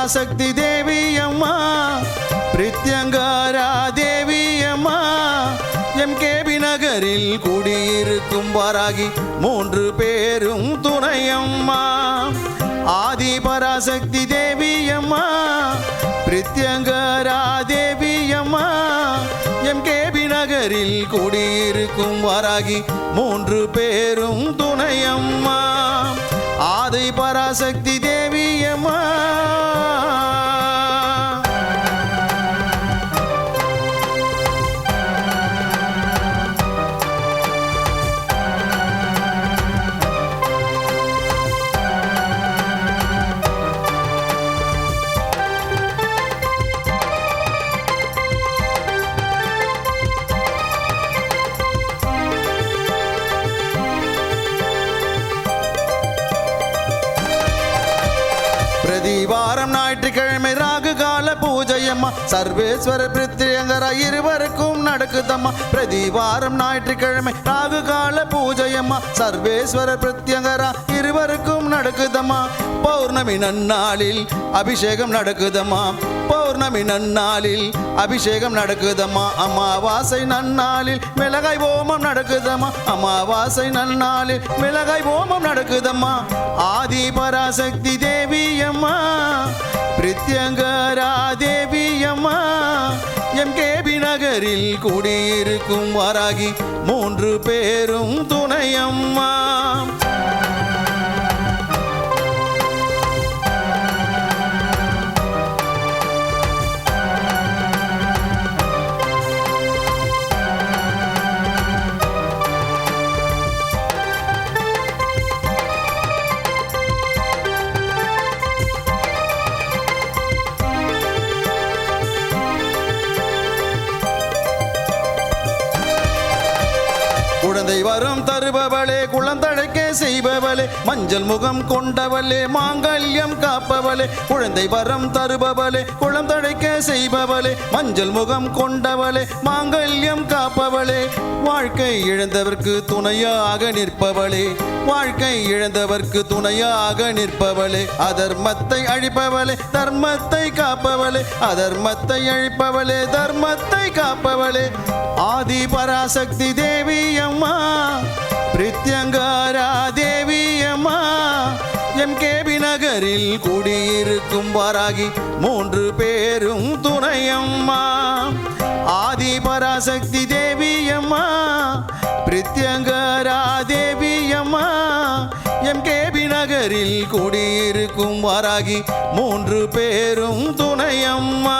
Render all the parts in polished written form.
பராசக்தி தேவி அம்மா பிரித்யங்காரா தேவி அம்மா MKB நகரில் குடியிருக்கும் வாராகி 3 பேரும் துணையம்மா ஆதி பராசக்தி தேவி அம்மா பிரித்யங்காரா தேவி அம்மா MKB நகரில் குடியிருக்கும் வாராகி 3 பேரும் துணையம்மா ஆதி பராசக்தி தேவி அம்மா பிரதிவாரம் ஞாயிற்றுக்கிழமை ராகு கால பூஜையம்மா சர்வேஸ்வர பிரித்யங்கரா இருவருக்கும் நடக்குதம்மா பிரதிவாரம் ஞாயிற்றுக்கிழமை ராகு கால பூஜையம்மா சர்வேஸ்வர பிரித்யங்கரா இருவருக்கும் நடக்குதம்மா பௌர்ணமி நன்னாளில் அபிஷேகம் நடக்குதம்மா பௌர்ணமி நன்னாளில் அபிஷேகம் நடக்குதம்மா அமாவாசை நன்னாளில் மிளகாய் ஓமம் நடக்குதம்மா அமாவாசை நன்னாளில் மிளகாய் ஓமம் நடக்குதம்மா ஆதி பராசக்தி தேவி அம்மா பிரித்யங்கரா தேவி அம்மா MKB நகரில் குடியிருக்கும் வாராகி 3 பேரும் துணையம்மா குழந்தை வரம் தருபவளே குழந்தழைக்க செய்பவளே மஞ்சள் முகம் கொண்டவளே மாங்கல்யம் காப்பவளே குழந்தை வரம் தருபவளே குழந்தழைக்க செய்பவளே மஞ்சள் முகம் கொண்டவளே மாங்கல்யம் காப்பவளே வாழ்க்கை இழந்தவர்க்கு துணையாக நிற்பவளே வாழ்க்கை இழந்தவர்க்கு துணையாக நிற்பவளே அதர்மத்தை அழிப்பவளே தர்மத்தை காப்பவளே அதர்மத்தை அழிப்பவளே தர்மத்தை காப்பவளே ஆதி பராசக்தி தேவி அம்மா பிரித்யங்காரா தேவி அம்மா MKB நகரில் குடியிருக்கும் வாராகி 3 பேரும் துணையம்மா ஆதி பராசக்தி தேவி அம்மா பிரித்யங்காரா தேவி அம்மா MKB நகரில் குடியிருக்கும் வாராகி 3 பேரும் துணையம்மா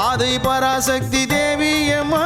ஆதி பராசக்தி தேவி அம்மா